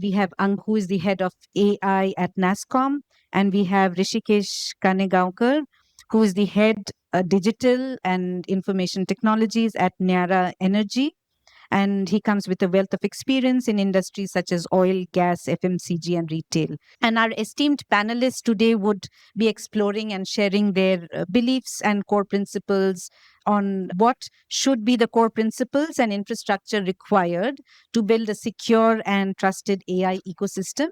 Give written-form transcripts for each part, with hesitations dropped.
We have Ank, who is the head of AI at NASCOM, and we have Rishikesh Kanegaonkar, who is the head digital and information technologies at Nyara Energy. And he comes with a wealth of experience in industries such as oil, gas, FMCG, and retail. And our esteemed panelists today would be exploring and sharing their beliefs and core principles on what should be the core principles and infrastructure required to build a secure and trusted AI ecosystem.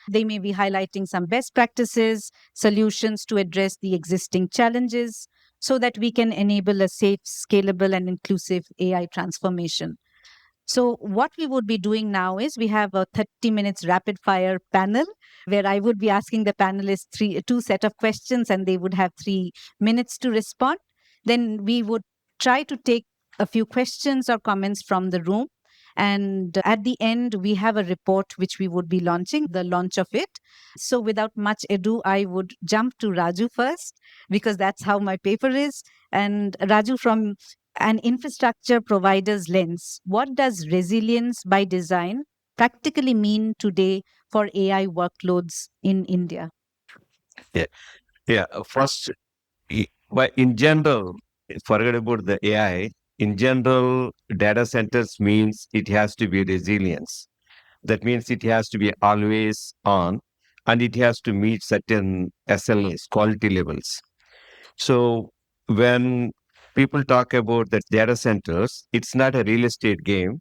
They may be highlighting some best practices, solutions to address the existing challenges so that we can enable a safe, scalable, and inclusive AI transformation. So, what we would be doing now is we have a 30 minutes rapid fire panel where I would be asking the panelists two set of questions and they would have 3 minutes to respond. Then we would try to take a few questions or comments from the room. And at the end, we have a report which we would be launching, the launch of it. So, without much ado, I would jump to Raju first because that's how my paper is. And Raju, from an infrastructure provider's lens, what does resilience by design practically mean today for AI workloads in India? Yeah, yeah. First, but in general, forget about the AI. In general, data centers means it has to be resilience. That means it has to be always on, and it has to meet certain SLAs, quality levels. So when people talk about the data centers, it's not a real estate game.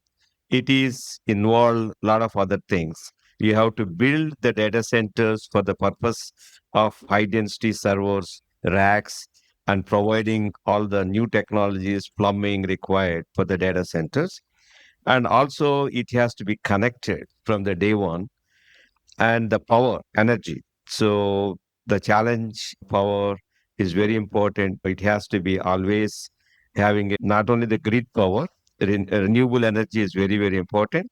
It is involve a lot of other things. You have to build the data centers for the purpose of high density servers, racks, and providing all the new technologies, plumbing required for the data centers. And also it has to be connected from the day one, and the power, energy. So the challenge power is very important. It has to be always having not only the grid power, renewable energy is very, very important.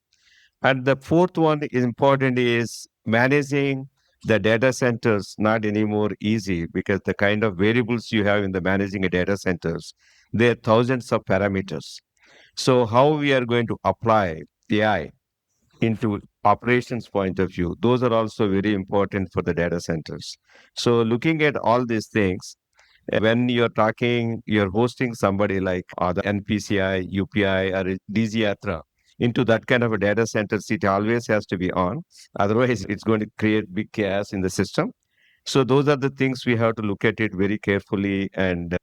And the fourth one is important is managing the data centers, not anymore easy because the kind of variables you have in the managing a data centers, there are thousands of parameters. So how we are going to apply AI into operations point of view, those are also very important for the data centers. So looking at all these things, when you're talking, you're hosting somebody like the NPCI, UPI, or DZYATRA into that kind of a data center, it always has to be on. Otherwise, it's going to create big chaos in the system. So those are the things we have to look at it very carefully. And,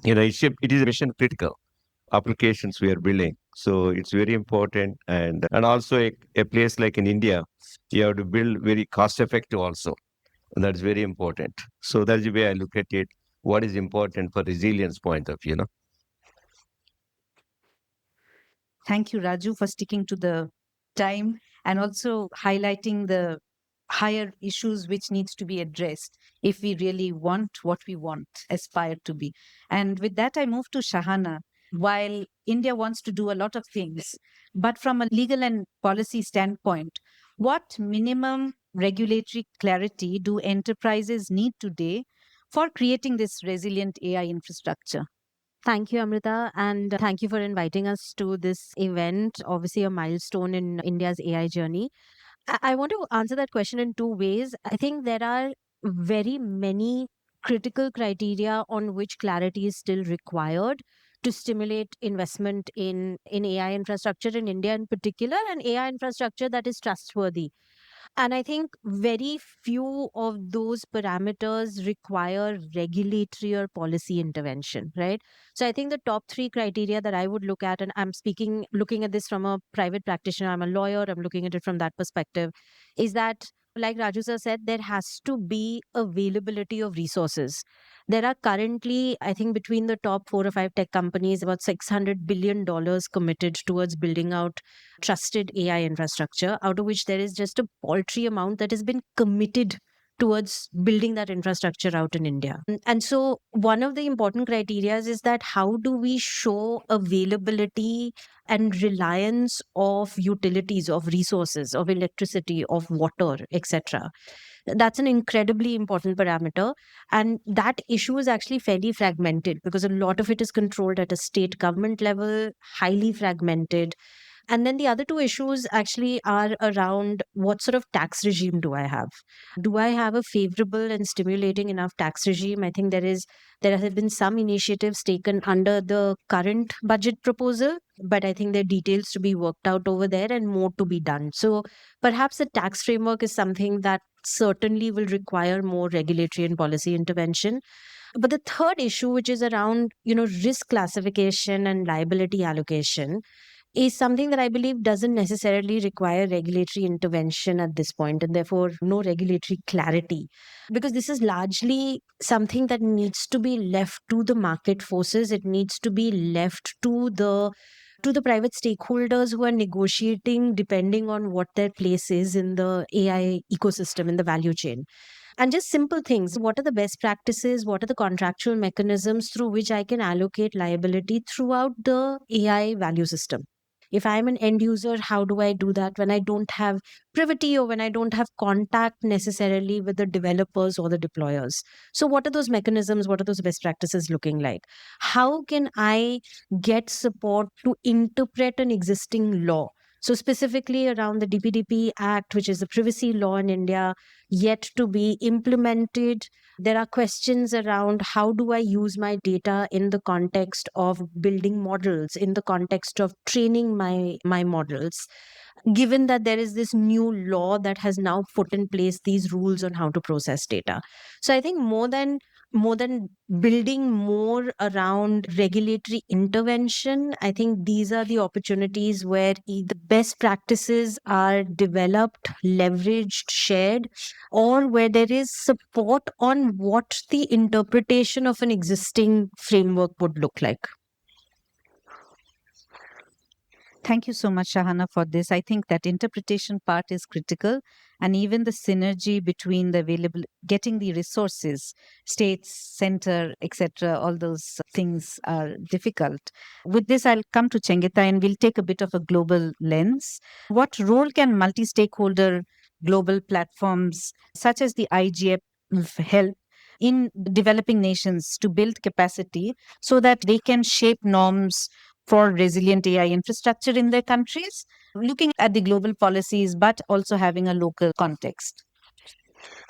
it is mission critical applications we are building. So it's very important. And also a place like in India, you have to build very cost effective also. And that's very important. So that's the way I look at it. What is important for resilience point of view, Thank you, Raju, for sticking to the time and also highlighting the higher issues which needs to be addressed if we really want what we want, aspire to be. And with that, I move to Shahana. While India wants to do a lot of things, but from a legal and policy standpoint, what minimum regulatory clarity do enterprises need today for creating this resilient AI infrastructure? Thank you, Amrita, and thank you for inviting us to this event, obviously a milestone in India's AI journey. I want to answer that question in two ways. I think there are very many critical criteria on which clarity is still required to stimulate investment in AI infrastructure in India in particular, and AI infrastructure that is trustworthy. And I think very few of those parameters require regulatory or policy intervention, right? So I think the top three criteria that I would look at, and looking at this from a private practitioner, I'm a lawyer, I'm looking at it from that perspective, is that, like Raju sir said, there has to be availability of resources. There are currently, I think, between the top 4 or 5 tech companies, about $600 billion committed towards building out trusted AI infrastructure, out of which there is just a paltry amount that has been committed towards building that infrastructure out in India. And so, one of the important criteria is that how do we show availability and reliance of utilities, of resources, of electricity, of water, etc. That's an incredibly important parameter. And that issue is actually fairly fragmented because a lot of it is controlled at a state government level, highly fragmented. And then the other two issues actually are around what sort of tax regime do I have? Do I have a favorable and stimulating enough tax regime? I think there have been some initiatives taken under the current budget proposal, but I think there are details to be worked out over there and more to be done. So perhaps the tax framework is something that certainly will require more regulatory and policy intervention. But the third issue, which is around, risk classification and liability allocation, is something that I believe doesn't necessarily require regulatory intervention at this point, and therefore no regulatory clarity. Because this is largely something that needs to be left to the market forces. It needs to be left to the private stakeholders who are negotiating depending on what their place is in the AI ecosystem, in the value chain. And just simple things. What are the best practices? What are the contractual mechanisms through which I can allocate liability throughout the AI value system? If I'm an end user, how do I do that when I don't have privity or when I don't have contact necessarily with the developers or the deployers? So, what are those mechanisms? What are those best practices looking like? How can I get support to interpret an existing law? So, specifically around the DPDP Act, which is the privacy law in India, yet to be implemented. There are questions around how do I use my data in the context of building models, in the context of training my models, given that there is this new law that has now put in place these rules on how to process data. So I think more than building more around regulatory intervention, I think these are the opportunities where the best practices are developed, leveraged, shared, or where there is support on what the interpretation of an existing framework would look like. Thank you so much, Shahana, for this. I think that interpretation part is critical, and even the synergy between the available, getting the resources, states, center, etc. All those things are difficult. With this, I'll come to Chengita, and we'll take a bit of a global lens. What role can multi-stakeholder global platforms such as the IGF help in developing nations to build capacity so that they can shape norms for resilient AI infrastructure in their countries, looking at the global policies, but also having a local context?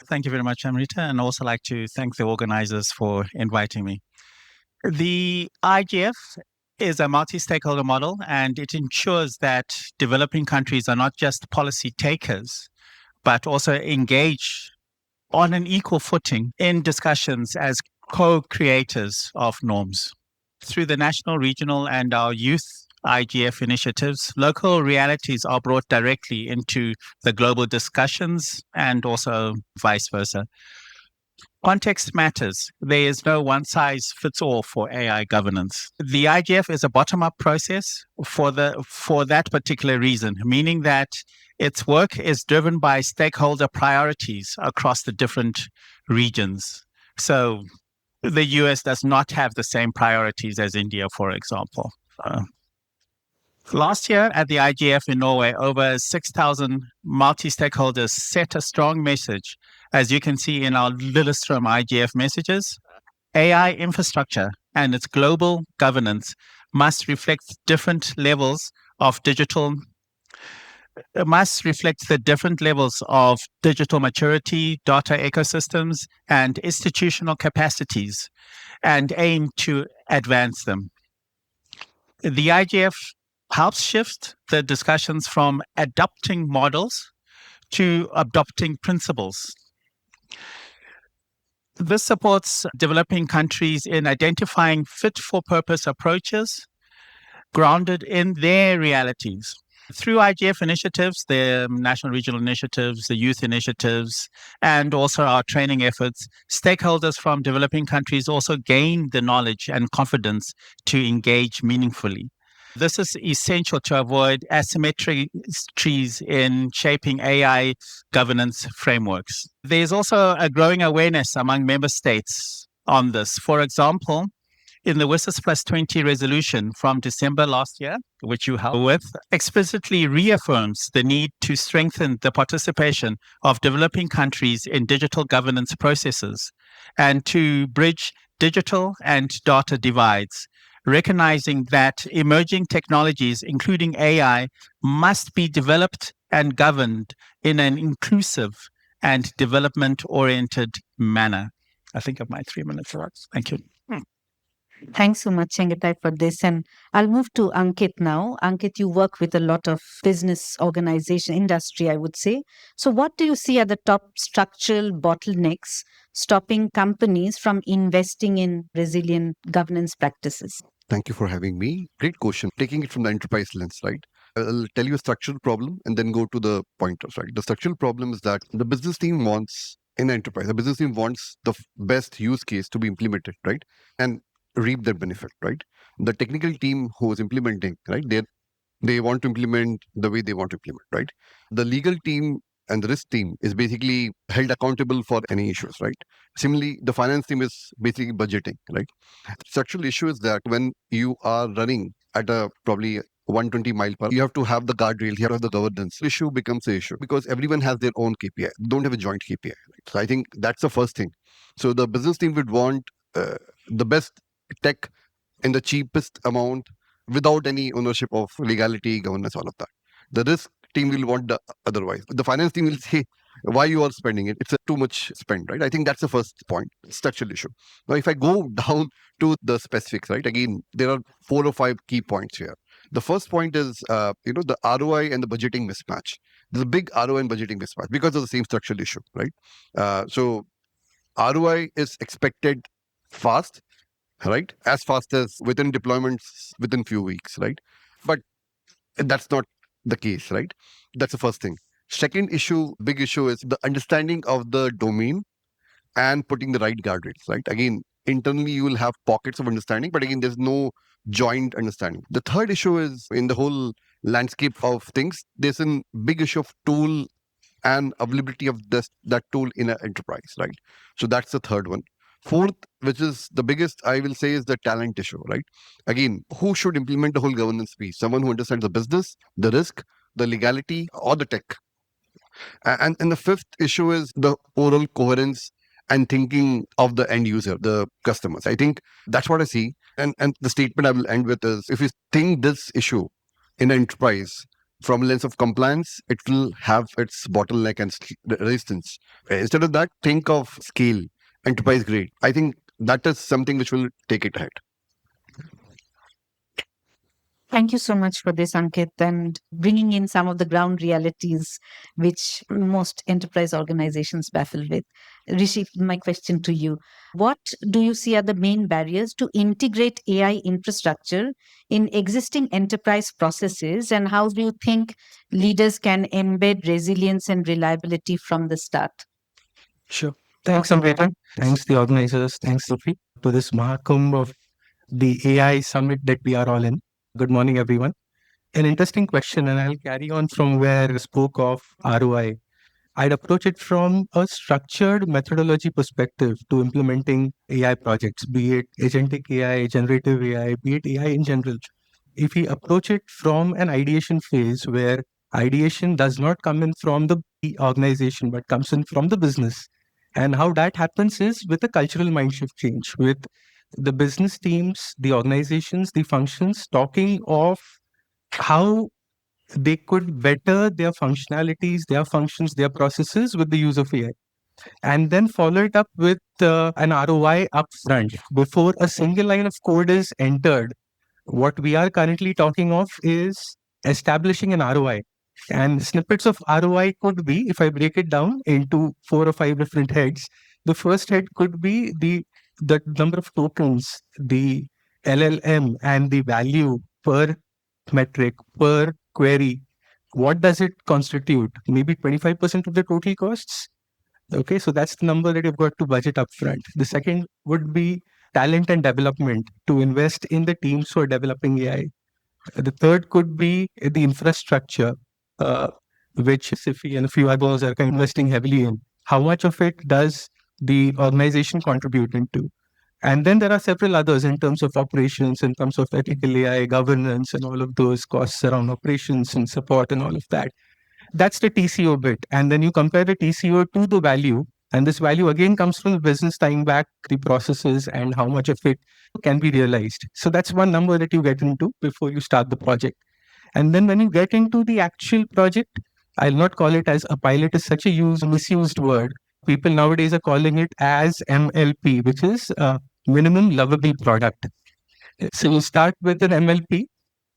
Thank you very much, Amrita, and also like to thank the organizers for inviting me. The IGF is a multi-stakeholder model, and it ensures that developing countries are not just policy takers, but also engage on an equal footing in discussions as co-creators of norms. Through the national, regional, and our youth IGF initiatives, local realities are brought directly into the global discussions and also vice versa. Context matters. There is no one size fits all for AI governance. The IGF is a bottom-up process for that particular reason, meaning that its work is driven by stakeholder priorities across the different regions. So the US does not have the same priorities as India, for example. Last year at the IGF in Norway, over 6,000 multi-stakeholders set a strong message, as you can see in our Lillestrøm IGF messages. AI infrastructure and its global governance must reflect the different levels of digital maturity, data ecosystems, and institutional capacities, and aim to advance them. The IGF helps shift the discussions from adopting models to adopting principles. This supports developing countries in identifying fit-for-purpose approaches grounded in their realities. Through IGF initiatives, the national regional initiatives, the youth initiatives, and also our training efforts, stakeholders from developing countries also gain the knowledge and confidence to engage meaningfully. This is essential to avoid asymmetries in shaping AI governance frameworks. There's also a growing awareness among member states on this. For example, in the WSIS Plus 20 resolution from December last year, which you helped with, explicitly reaffirms the need to strengthen the participation of developing countries in digital governance processes and to bridge digital and data divides, recognizing that emerging technologies, including AI, must be developed and governed in an inclusive and development-oriented manner. I think of my 3 minutes. Thank you. Thanks so much, Chengetai, for this. And I'll move to Ankit now. Ankit, you work with a lot of business organization, industry, I would say. So, what do you see are the top structural bottlenecks stopping companies from investing in resilient governance practices? Thank you for having me. Great question. Taking it from the enterprise lens, right? I'll tell you a structural problem and then go to the pointers, right? The structural problem is that the business team wants, in the enterprise, the business team wants the best use case to be implemented, right? And reap that benefit, right? The technical team who is implementing, right? They want to implement the way they want to implement, right? The legal team and the risk team is basically held accountable for any issues, right? Similarly, the finance team is basically budgeting, right? Structural issue is that when you are running at a probably 120 mile per hour, you have to have the guardrails, you have to have the governance. Issue becomes an issue because everyone has their own KPI. They don't have a joint KPI. Right? So I think that's the first thing. So the business team would want the best tech in the cheapest amount without any ownership of legality, governance, all of that. The risk team will want the otherwise. The finance team will say, why you are spending it? It's a too much spend, right? I think that's the first point, structural issue. Now, if I go down to the specifics, right? Again, there are 4 or 5 key points here. The first point is, the ROI and the budgeting mismatch. There's a big ROI and budgeting mismatch because of the same structural issue, right? So ROI is expected fast, right? As fast as within deployments within few weeks, right? But that's not the case, right? That's the first thing. Second issue, big issue is the understanding of the domain and putting the right guardrails, right? Again, internally you will have pockets of understanding, but again, there's no joint understanding. The third issue is in the whole landscape of things, there's a big issue of tool and availability of that tool in an enterprise, right? So that's the third one. Fourth, which is the biggest, I will say, is the talent issue, right? Again, who should implement the whole governance piece? Someone who understands the business, the risk, the legality, or the tech. And the fifth issue is the overall coherence and thinking of the end user, the customers. I think that's what I see. And the statement I will end with is, if you think this issue in an enterprise from a lens of compliance, it will have its bottleneck and resistance. Instead of that, think of scale, enterprise grade. I think that is something which will take it ahead. Thank you so much for this, Ankit, and bringing in some of the ground realities which most enterprise organizations baffle with. Rishi, my question to you. What do you see are the main barriers to integrate AI infrastructure in existing enterprise processes, and how do you think leaders can embed resilience and reliability from the start? Sure. Thanks, Amrita. Thanks, the organizers. Thanks, Sophie, to this Mahakumbh of the AI summit that we are all in. Good morning, everyone. An interesting question, and I'll carry on from where I spoke of ROI. I'd approach it from a structured methodology perspective to implementing AI projects, be it agentic AI, generative AI, be it AI in general. If we approach it from an ideation phase where ideation does not come in from the organization, but comes in from the business, and how that happens is with a cultural mindshift change, with the business teams, the organizations, the functions talking of how they could better their functionalities, their functions, their processes with the use of AI. And then follow it up with an ROI upfront. Before a single line of code is entered, what we are currently talking of is establishing an ROI. And snippets of ROI could be, if I break it down into 4 or 5 different heads, the first head could be the number of tokens, the LLM, and the value per metric, per query. What does it constitute? Maybe 25% of the total costs? Okay, so that's the number that you've got to budget upfront. The second would be talent and development, to invest in the teams who are developing AI. The third could be the infrastructure, which Sify and a few others are investing heavily in. How much of it does the organization contribute into? And then there are several others in terms of operations, in terms of ethical AI, governance, and all of those costs around operations and support and all of that. That's the TCO bit. And then you compare the TCO to the value. And this value again comes from the business tying back the processes and how much of it can be realized. So that's one number that you get into before you start the project. And then when you get into the actual project, I'll not call it as a pilot is such a misused word. People nowadays are calling it as MLP, which is minimum lovable product. So you start with an MLP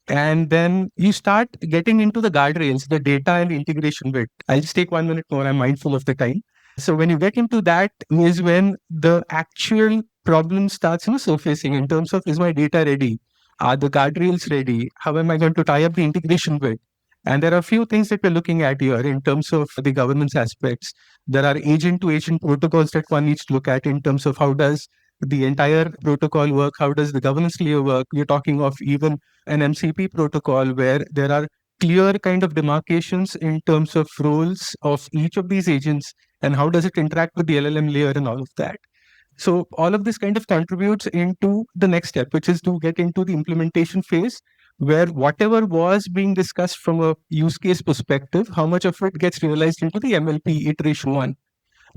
and then you start getting into the guardrails, the data and the integration bit. I'll just take 1 minute more. I'm mindful of the time. So when you get into that is when the actual problem starts surfacing in terms of, is my data ready? Are the guardrails ready? How am I going to tie up the integration bit? And there are a few things that we're looking at here in terms of the governance aspects. There are agent to agent protocols that one needs to look at in terms of how does the entire protocol work? How does the governance layer work? We're talking of even an MCP protocol where there are clear kind of demarcations in terms of roles of each of these agents and how does it interact with the LLM layer and all of that. So all of this kind of contributes into the next step, which is to get into the implementation phase where whatever was being discussed from a use case perspective, how much of it gets realized into the MLP iteration one.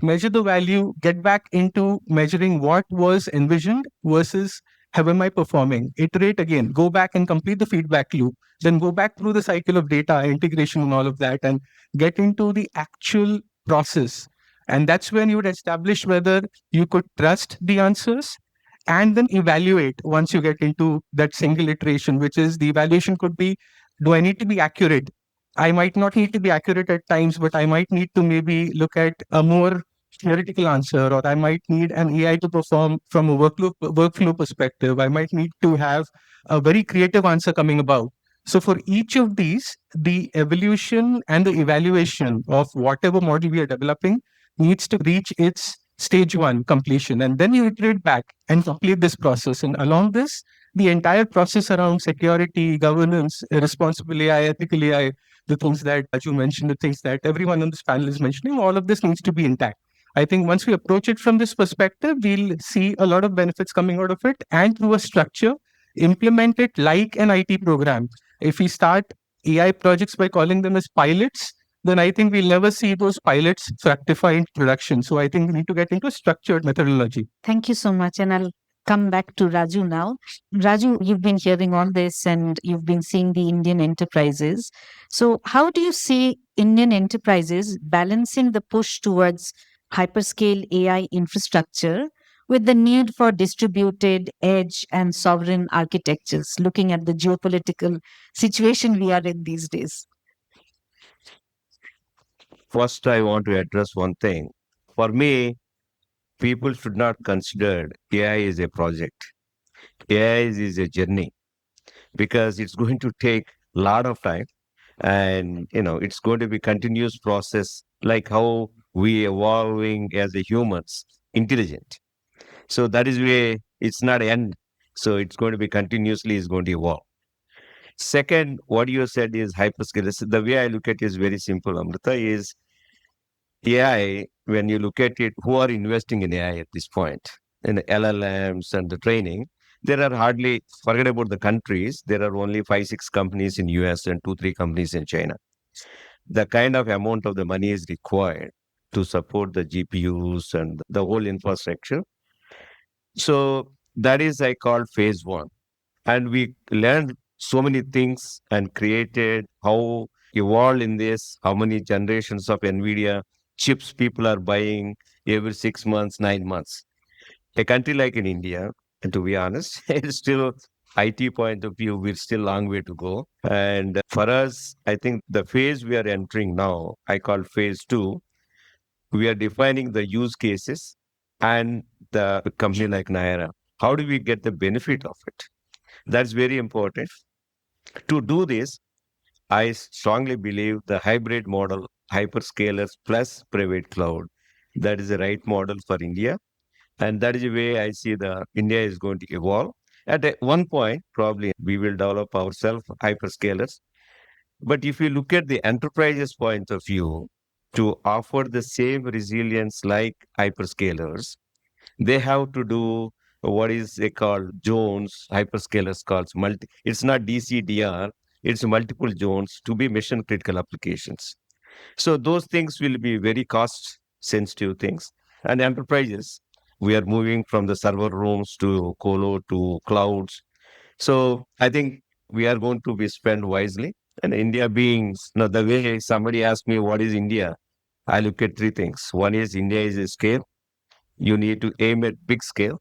Measure the value, get back into measuring what was envisioned versus how am I performing. Iterate again, go back and complete the feedback loop, then go back through the cycle of data integration and all of that and get into the actual process. And that's when you would establish whether you could trust the answers and then evaluate once you get into that single iteration, which is the evaluation could be, do I need to be accurate? I might not need to be accurate at times, but I might need to maybe look at a more theoretical answer, or I might need an AI to perform from a workflow perspective. I might need to have a very creative answer coming about. So for each of these, the evolution and the evaluation of whatever model we are developing needs to reach its stage one completion. And then you iterate back and complete this process. And along this, the entire process around security, governance, responsible AI, ethical AI, the things that you mentioned, the things that everyone on this panel is mentioning, all of this needs to be intact. I think once we approach it from this perspective, we'll see a lot of benefits coming out of it and through a structure, implement it like an IT program. If we start AI projects by calling them as pilots, then I think we'll never see those pilots fructify in production. So I think we need to get into a structured methodology. Thank you so much. And I'll come back to Raju now. Raju, you've been hearing all this and you've been seeing the Indian enterprises. So, how do you see Indian enterprises balancing the push towards hyperscale AI infrastructure with the need for distributed edge and sovereign architectures, looking at the geopolitical situation we are in these days? First, I want to address one thing. For me, people should not consider AI as a project. AI is a journey because it's going to take a lot of time, and it's going to be continuous process, like how we evolving as a humans intelligent. So that is where it's not end. So it's going to be continuously is going to evolve. Second, what you said is hyperscalers. The way I look at it is very simple, Amrita, is AI, when you look at it, who are investing in AI at this point, in the LLMs and the training, there are hardly, forget about the countries, there are only 5, 6 companies in US and 2, 3 companies in China. The kind of amount of the money is required to support the GPUs and the whole infrastructure. So that is I call phase one. And we learned so many things and created how evolved in this, how many generations of NVIDIA chips people are buying every 6 months, 9 months. A country like in India, and to be honest, it's still IT point of view, we're still a long way to go. And for us, I think the phase we are entering now, I call phase two, we are defining the use cases and the company like Naira. How do we get the benefit of it? That's very important. To do this, I strongly believe the hybrid model, hyperscalers plus private cloud, that is the right model for India. And that is the way I see the India is going to evolve. One point, probably we will develop ourselves hyperscalers. But if you look at the enterprises point of view, to offer the same resilience like hyperscalers, they have to do what is they call zones, hyperscalers calls multi. It's not DCDR, it's multiple zones to be mission critical applications. So those things will be very cost sensitive things. And enterprises, we are moving from the server rooms to colo to clouds. So I think we are going to be spent wisely. And India being, the way somebody asked me, what is India? I look at three things. One is India is a scale. You need to aim at big scale.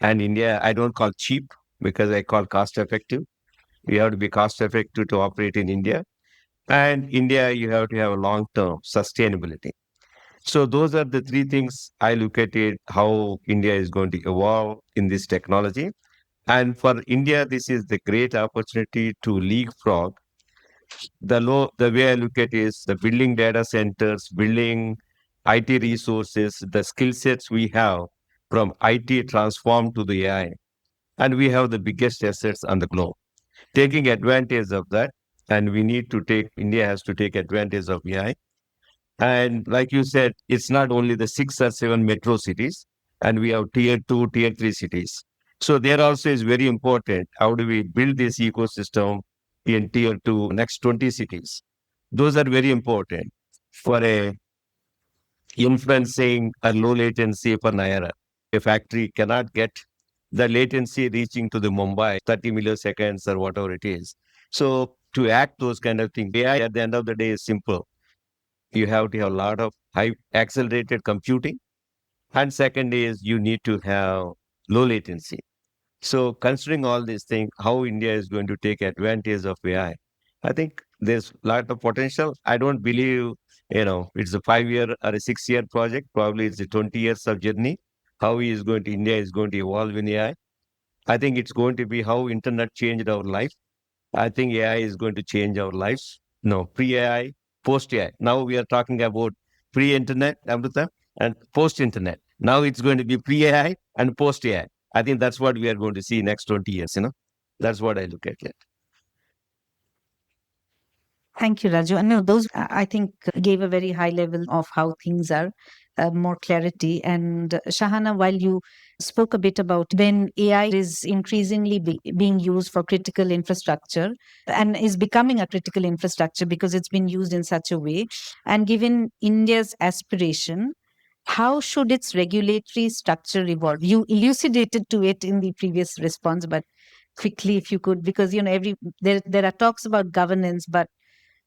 And India, I don't call cheap because I call cost effective. You have to be cost effective to operate in India. And India, you have to have a long term sustainability. So those are the three things I look at it, how India is going to evolve in this technology. And for India, this is the great opportunity to leapfrog. The way I look at is the building data centers, building IT resources, the skill sets we have from IT transformed to the AI. And we have the biggest assets on the globe. Taking advantage of that, and India has to take advantage of AI. And like you said, it's not only the 6 or 7 metro cities, and we have tier 2, tier 3 cities. So there also is very important. How do we build this ecosystem in tier 2, next 20 cities? Those are very important for a influencing a low latency for Naira. A factory cannot get the latency reaching to the Mumbai 30 milliseconds or whatever it is. So to act those kind of things, AI at the end of the day is simple. You have to have a lot of high accelerated computing. And second is you need to have low latency. So considering all these things, how India is going to take advantage of AI, I think there's a lot of potential. I don't believe, it's a 5 year or a 6 year project. Probably it's a 20 years of journey. How India is going to evolve in AI. I think it's going to be how internet changed our life. I think AI is going to change our lives. No, pre-AI, post-AI. Now we are talking about pre-internet, Amrita, and post-internet. Now it's going to be pre-AI and post-AI. I think that's what we are going to see next 20 years. That's what I look at it. Thank you, Raju. And no, those I think gave a very high level of how things are, more clarity. And Shahana, while you spoke a bit about when AI is increasingly being used for critical infrastructure and is becoming a critical infrastructure because it's been used in such a way, and given India's aspiration, how should its regulatory structure evolve? You elucidated to it in the previous response, but quickly, if you could, because there are talks about governance, but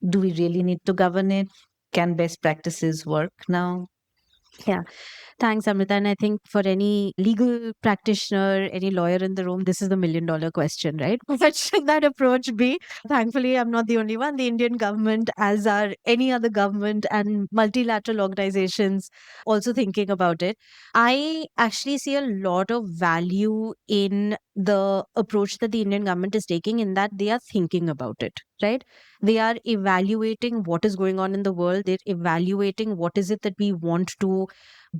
do we really need to govern it? Can best practices work now? Yeah. Thanks, Amrita. And I think for any legal practitioner, any lawyer in the room, this is the $1 million question, right? What should that approach be? Thankfully, I'm not the only one. The Indian government, as are any other government and multilateral organizations, also thinking about it. I actually see a lot of value in the approach that the Indian government is taking, in that they are thinking about it, right? They are evaluating what is going on in the world. They're evaluating what is it that we want to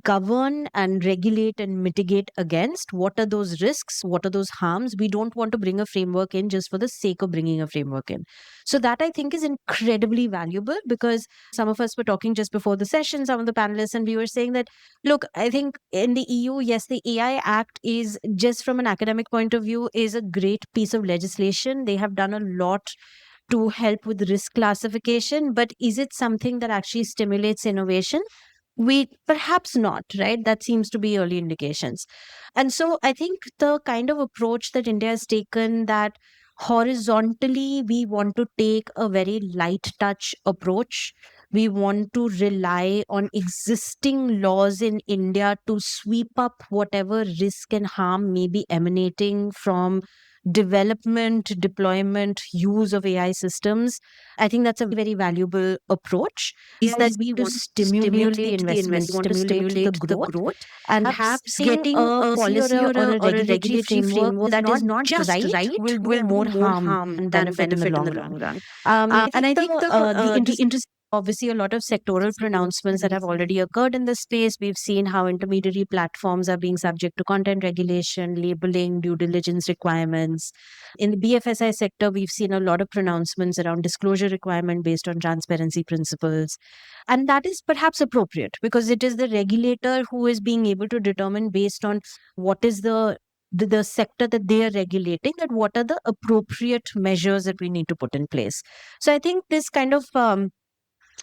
govern and regulate and mitigate against. What are those risks? What are those harms? We don't want to bring a framework in just for the sake of bringing a framework in. So that I think is incredibly valuable, because some of us were talking just before the session, some of the panelists, and we were saying that, look, I think in the EU, yes, the AI Act is, just from an academic point of view, is a great piece of legislation. They have done a lot to help with risk classification, but is it something that actually stimulates innovation? We perhaps not, right? That seems to be early indications. And so I think the kind of approach that India has taken, that horizontally we want to take a very light touch approach. We want to rely on existing laws in India to sweep up whatever risk and harm may be emanating from development, deployment, use of AI systems. I think that's a very valuable approach. Is that we want to stimulate the investment, we want to stimulate the growth, and perhaps getting a policy or a regulatory framework that is not just right will do more harm than benefit in the long run. And I think the interest, obviously, a lot of sectoral pronouncements that have already occurred in this space. We've seen how intermediary platforms are being subject to content regulation, labeling, due diligence requirements. In the BFSI sector, we've seen a lot of pronouncements around disclosure requirement based on transparency principles. And that is perhaps appropriate, because it is the regulator who is being able to determine, based on what is the sector that they are regulating, that what are the appropriate measures that we need to put in place. So I think this kind of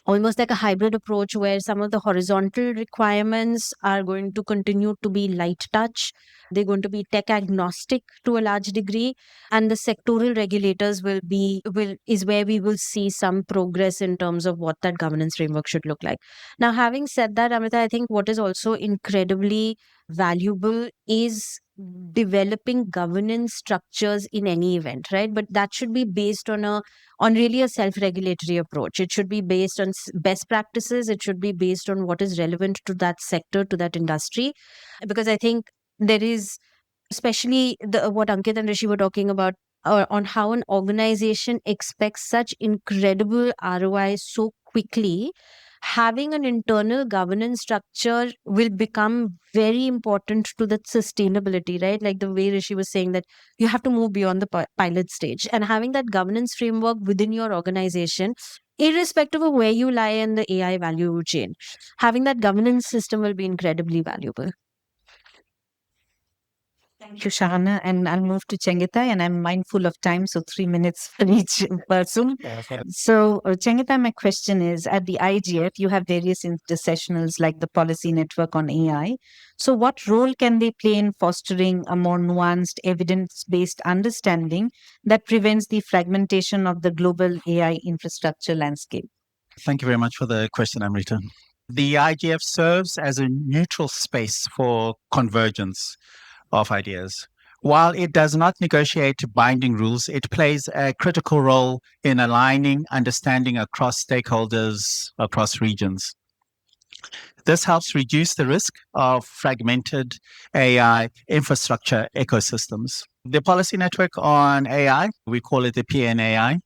almost like a hybrid approach where some of the horizontal requirements are going to continue to be light touch. They're going to be tech agnostic to a large degree, and the sectoral regulators is where we will see some progress in terms of what that governance framework should look like. Now, having said that, Amrita, I think what is also incredibly valuable is developing governance structures in any event, right? But that should be based on really a self-regulatory approach. It should be based on best practices. It should be based on what is relevant to that sector, to that industry. Because I think there is, especially what Ankit and Rishi were talking about, on how an organization expects such incredible ROI so quickly. Having an internal governance structure will become very important to that sustainability, right? Like the way Rishi was saying that you have to move beyond the pilot stage, and having that governance framework within your organization, irrespective of where you lie in the AI value chain, having that governance system will be incredibly valuable. Thank you, Shahana. And I'll move to Chengita, and I'm mindful of time, so 3 minutes for each person. So, Chengita, my question is, at the IGF, you have various intersessionals like the Policy Network on AI. So, what role can they play in fostering a more nuanced, evidence-based understanding that prevents the fragmentation of the global AI infrastructure landscape? Thank you very much for the question, Amrita. The IGF serves as a neutral space for convergence of ideas. While it does not negotiate binding rules, it plays a critical role in aligning understanding across stakeholders across regions. This helps reduce the risk of fragmented AI infrastructure ecosystems. The Policy Network on AI, we call it the PNAI,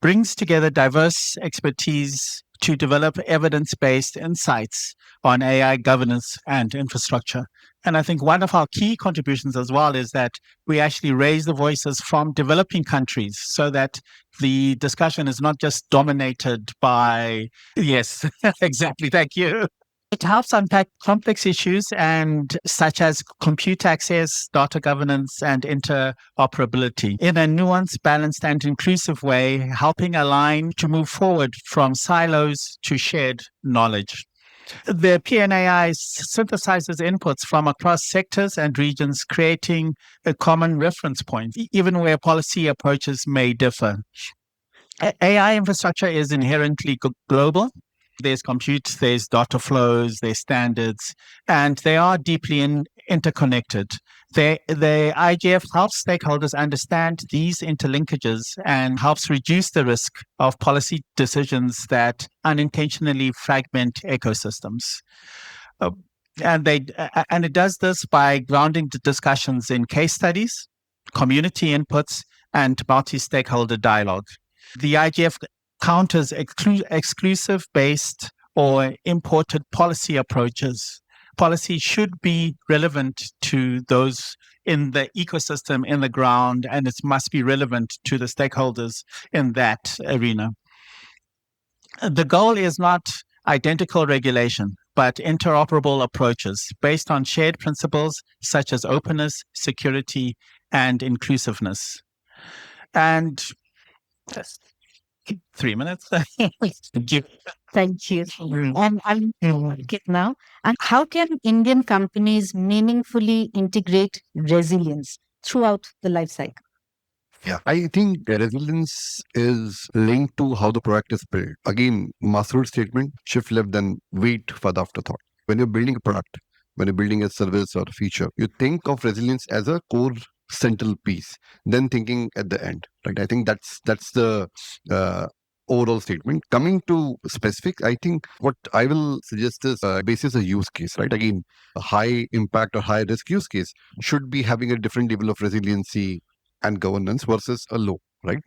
brings together diverse expertise to develop evidence-based insights on AI governance and infrastructure. And I think one of our key contributions as well is that we actually raise the voices from developing countries so that the discussion is not just dominated by, yes, exactly, thank you. It helps unpack complex issues and such as compute access, data governance, and interoperability in a nuanced, balanced, and inclusive way, helping align to move forward from silos to shared knowledge. The PNAI synthesizes inputs from across sectors and regions, creating a common reference point, even where policy approaches may differ. AI infrastructure is inherently global. There's compute, there's data flows, there's standards, and they are deeply interconnected. The IGF helps stakeholders understand these interlinkages and helps reduce the risk of policy decisions that unintentionally fragment ecosystems. And it does this by grounding the discussions in case studies, community inputs, and multi-stakeholder dialogue. The IGF counters exclusive-based or imported policy approaches. Policy should be relevant to those in the ecosystem, in the ground, and it must be relevant to the stakeholders in that arena. The goal is not identical regulation, but interoperable approaches based on shared principles such as openness, security, and inclusiveness. And 3 minutes. Thank you. Thank you. And I'll get now. And how can Indian companies meaningfully integrate resilience throughout the life cycle? Yeah, I think the resilience is linked to how the product is built. Again, master statement, shift left, then wait for the afterthought. When you're building a product, when you're building a service or a feature, you think of resilience as a core central piece, then thinking at the end, right? I think that's the overall statement. Coming to specific, I think what I will suggest is basis a use case, right? Again, a high impact or high risk use case should be having a different level of resiliency and governance versus a low, right?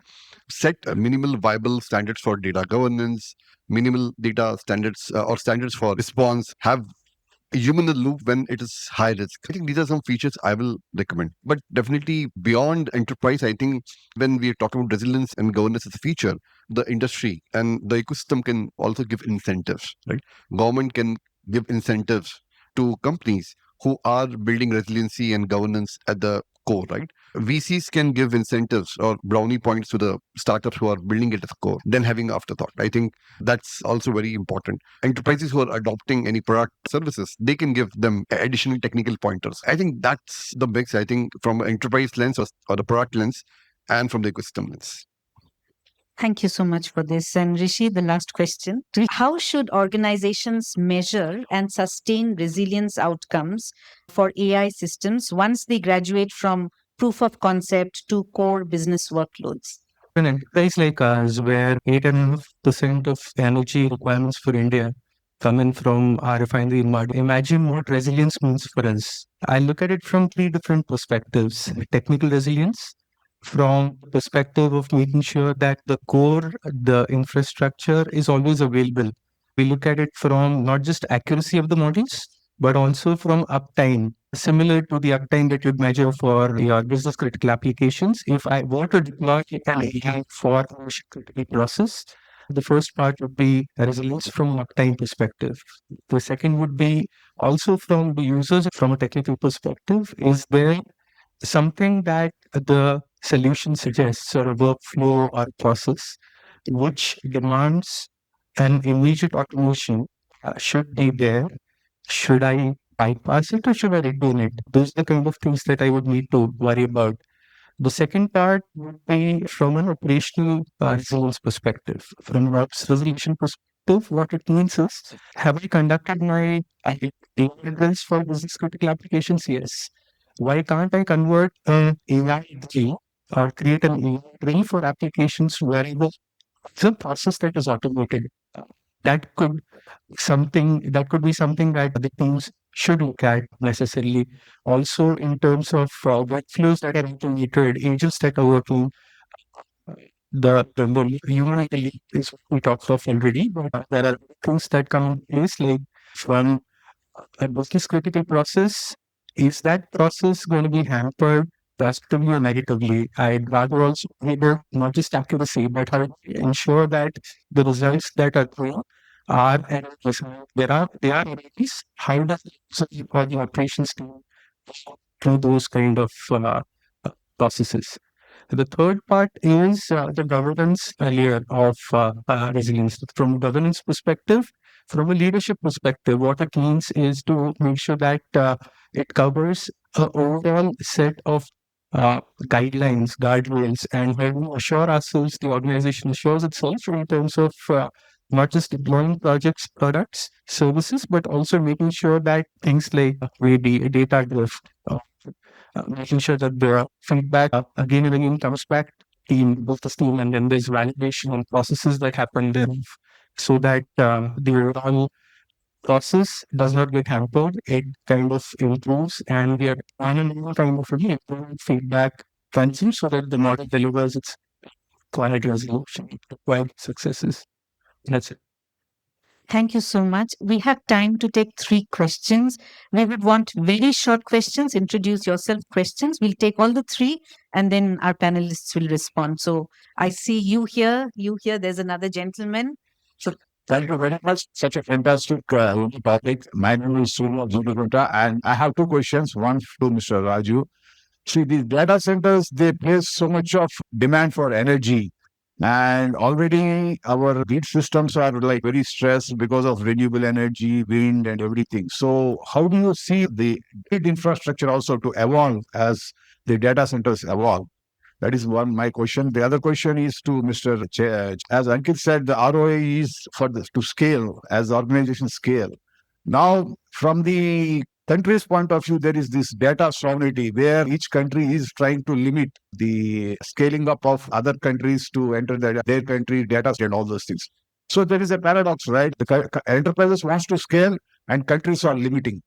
Set minimal viable standards for data governance, minimal data standards or standards for response, have a human in the loop when it is high risk. I think these are some features I will recommend. But definitely beyond enterprise, I think when we are talking about resilience and governance as a feature, the industry and the ecosystem can also give incentives, right? Government can give incentives to companies who are building resiliency and governance at the core, right? VCs can give incentives or brownie points to the startups who are building it as core, then having afterthought. I think that's also very important. Enterprises who are adopting any product services, they can give them additional technical pointers. I think that's the mix, I think, from an enterprise lens or the product lens and from the ecosystem lens. Thank you so much for this. And Rishi, the last question. How should organizations measure and sustain resilience outcomes for AI systems once they graduate from proof of concept to core business workloads? An enterprise like ours, where 8.5% of energy requirements for India come in from our refinery in mud, imagine what resilience means for us. I look at it from three different perspectives. Technical resilience, from the perspective of making sure that the core, the infrastructure is always available. We look at it from not just accuracy of the models, but also from uptime, similar to the uptime that you'd measure for your business critical applications. If I were to deploy an AI for a mission critical process, the first part would be resilience from uptime perspective. The second would be also from the users from a technical perspective. Is there something that the solution suggests or a workflow or process which demands an immediate automation? Should be there? Should I bypass it or should I retain it? Those are the kind of things that I would need to worry about. The second part would be from an operational resilience perspective. From an ops resolution perspective, what it means is, have I conducted my data for business critical applications? Yes. Why can't I convert an AI tree or create an AI tree for applications where it's a process that is automated? That could be something that the teams should look at necessarily. Also, in terms of workflows that are automated, agents that are working, the human intelligence is what we talked of already, but there are things that come in place like from a business critical process. Is that process going to be hampered positively or negatively? I'd rather also either not just accuracy, but how to ensure that the results that are coming are at they are varieties. How does the operations team through those kind of processes? The third part is the governance layer of resilience. From a governance perspective, from a leadership perspective, what it means is to make sure that it covers an overall set of guidelines, guardrails, and when we assure ourselves, the organization assures itself in terms of not just deploying projects, products, services, but also making sure that things like data drift, making sure that the feedback again and again comes back team, both the team, and then there's validation and processes that happen there so that the overall process does not get hampered. It kind of improves and we are on a kind of really improving feedback function so that the model delivers its quality resolution, required successes. That's it. Thank you so much. We have time to take 3 questions. We would want very short questions, introduce yourself questions. We'll take all the 3 and then our panelists will respond. So I see you here, there's another gentleman. So thank you very much. Such a fantastic topic. My name is Surya Judagutta, and I have 2 questions. One to Mr. Raju. See, these data centers, they place so much of demand for energy. And already our grid systems are like very stressed because of renewable energy, wind and everything. So how do you see the grid infrastructure also to evolve as the data centers evolve? That is my question. The other question is to Mr. As Ankit said, the ROA is to scale as organizations scale. Now, from the country's point of view, there is this data sovereignty where each country is trying to limit the scaling up of other countries to enter their country data and all those things. So there is a paradox, right? The enterprises wants to scale and countries are limiting.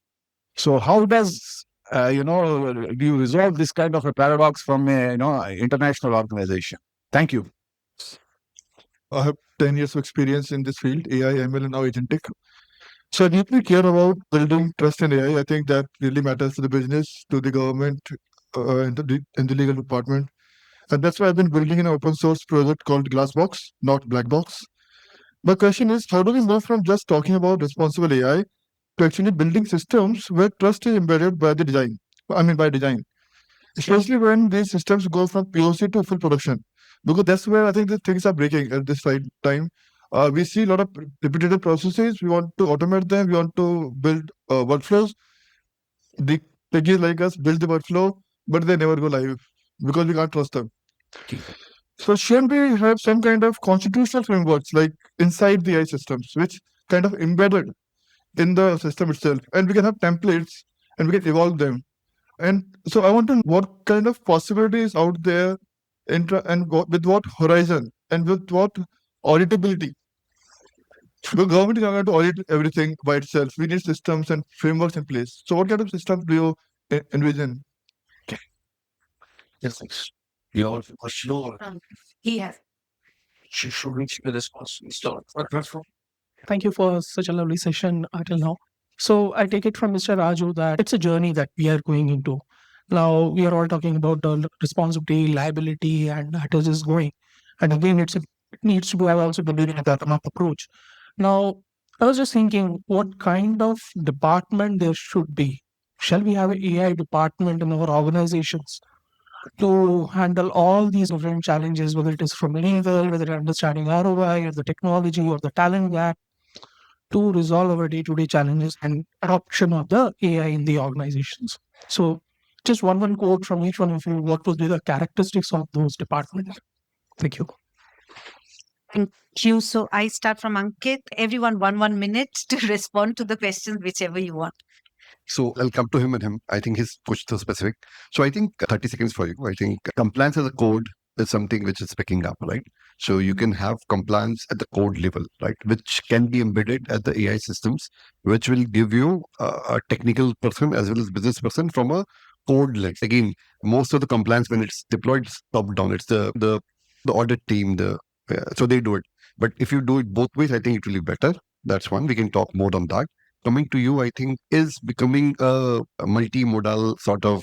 So how does do you resolve this kind of a paradox from a international organization? Thank you. I have 10 years of experience in this field, AI, ML, and now agentic. So I deeply care about building trust in AI. I think that really matters to the business, to the government, and the legal department. And that's why I've been building an open source project called Glassbox, not Blackbox. My question is, how do we move from just talking about responsible AI to actually building systems where trust is embedded by design? especially when these systems go from POC to full production, because that's where I think the things are breaking at this right time. We see a lot of repetitive processes. We want to automate them. We want to build workflows. The techies like us build the workflow, but they never go live because we can't trust them. So shouldn't we have some kind of constitutional frameworks like inside the AI systems, which kind of embedded in the system itself, and we can have templates and we can evolve them. And so I want to know what kind of possibilities out there, with what horizon and with what auditability. The government is not going to audit everything by itself. We need systems and frameworks in place. So what kind of systems do you envision? Yes, thanks. Your sure. He has. She should reach the response. Thank you for such a lovely session until now. So I take it from Mr. Raju that it's a journey that we are going into. Now we are all talking about the responsibility, liability, and that is just going. And again, it needs to have also the building a bottom-up approach. Now, I was just thinking, what kind of department there should be? Shall we have an AI department in our organizations to handle all these different challenges, whether it is from legal, whether understanding ROI or the technology or the talent gap, to resolve our day-to-day challenges and adoption of the AI in the organizations? So just one quote from each one of you, what would be the characteristics of those departments? Thank you. Thank you. So I start from Ankit. Everyone, one minute to respond to the questions, whichever you want. So I'll come to him. I think he's pushed so specific. So I think 30 seconds for you. I think compliance as a code is something which is picking up, right? So you can have compliance at the code level, right? Which can be embedded at the AI systems, which will give you a technical person as well as business person from a code lens. Again, most of the compliance when it's deployed, it's top down. It's the audit team, so they do it. But if you do it both ways, I think it will be better. That's one. We can talk more on that. Coming to you, I think, is becoming a multimodal sort of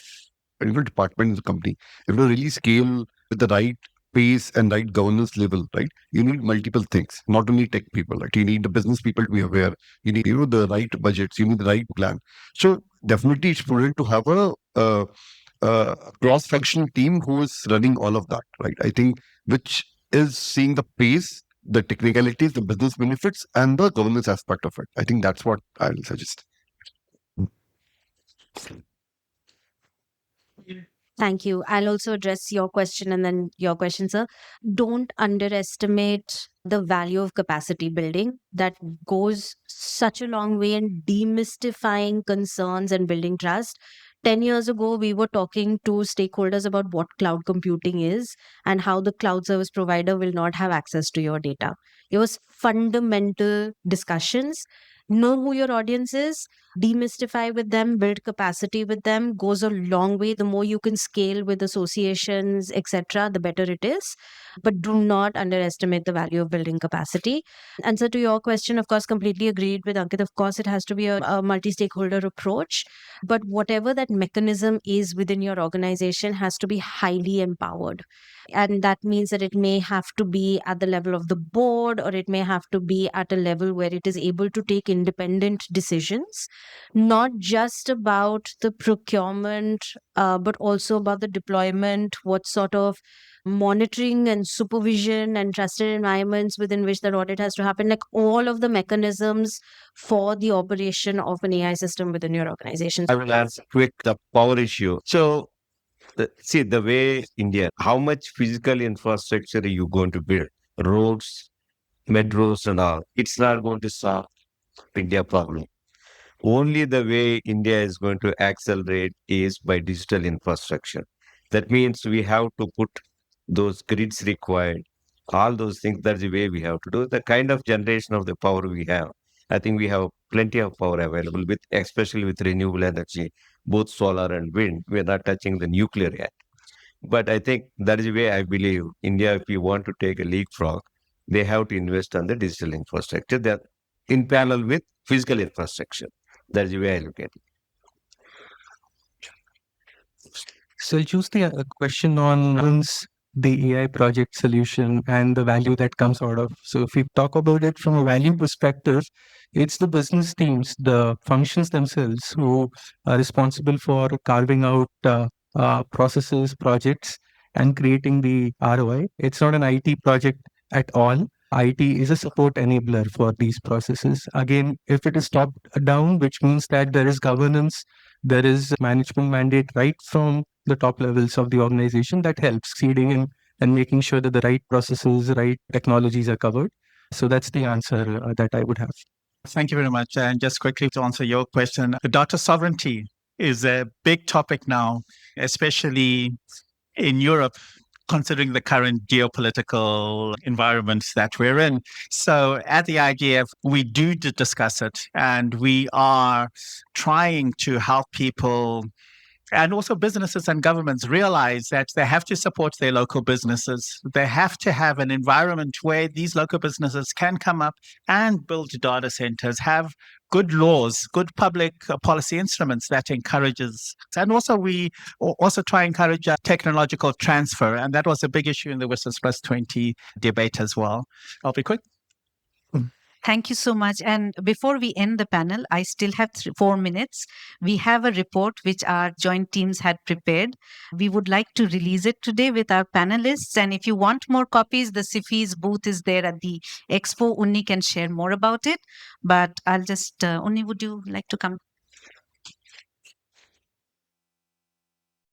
department in the company. If you really scale with the right pace and right governance level, right, you need multiple things, not only tech people, right? You need the business people to be aware. You need, the right budgets. You need the right plan. So definitely it's prudent to have a cross-functional team who is running all of that, right? I think, which is seeing the pace, the technicalities, the business benefits, and the governance aspect of it. I think that's what I will suggest. Thank you. I'll also address your question and then your question, sir. Don't underestimate the value of capacity building. That goes such a long way in demystifying concerns and building trust. 10 years ago, we were talking to stakeholders about what cloud computing is and how the cloud service provider will not have access to your data. It was fundamental discussions. Know who your audience is, demystify with them, build capacity with them, goes a long way. The more you can scale with associations, etc., the better it is. But do not underestimate the value of building capacity. Answer to your question, of course, completely agreed with Ankit. Of course, it has to be a multi-stakeholder approach. But whatever that mechanism is within your organization has to be highly empowered. And that means that it may have to be at the level of the board, or it may have to be at a level where it is able to take independent decisions, not just about the procurement, but also about the deployment, what sort of monitoring and supervision and trusted environments within which that audit has to happen, like all of the mechanisms for the operation of an AI system within your organization. I will answer quick the power issue. So, see, the way India, how much physical infrastructure are you going to build? Roads, metros, and all. It's not going to solve India problem. Only the way India is going to accelerate is by digital infrastructure. That means we have to put those grids required, all those things. That's the way we have to do. The kind of generation of the power we have, I think we have plenty of power available, with especially with renewable energy, both solar and wind. We're not touching the nuclear yet. But I think that is the way I believe India, if you want to take a leapfrog, they have to invest on the digital infrastructure that in parallel with physical infrastructure. That's the way I look at it. So I'll choose the question on the AI project solution and the value that comes out of. So if we talk about it from a value perspective, it's the business teams, the functions themselves who are responsible for carving out processes, projects, and creating the ROI. It's not an IT project at all. IT is a support enabler for these processes. Again, if it is top down, which means that there is governance, there is management mandate right from the top levels of the organization that helps seeding in and making sure that the right processes, right technologies are covered. So that's the answer that I would have. Thank you very much. And just quickly to answer your question, data sovereignty is a big topic now, especially in Europe, considering the current geopolitical environments that we're in. So at the IGF, we do discuss it, and we are trying to help people and also businesses and governments realize that they have to support their local businesses. They have to have an environment where these local businesses can come up and build data centers, have good laws, good public policy instruments that encourages. And also we also try and encourage technological transfer. And that was a big issue in the Business Plus 20 debate as well. I'll be quick. Thank you so much. And before we end the panel, I still have 4 minutes. We have a report which our joint teams had prepared. We would like to release it today with our panelists. And if you want more copies, the Sify's booth is there at the expo. Unni can share more about it. But I'll just, Unni, would you like to come?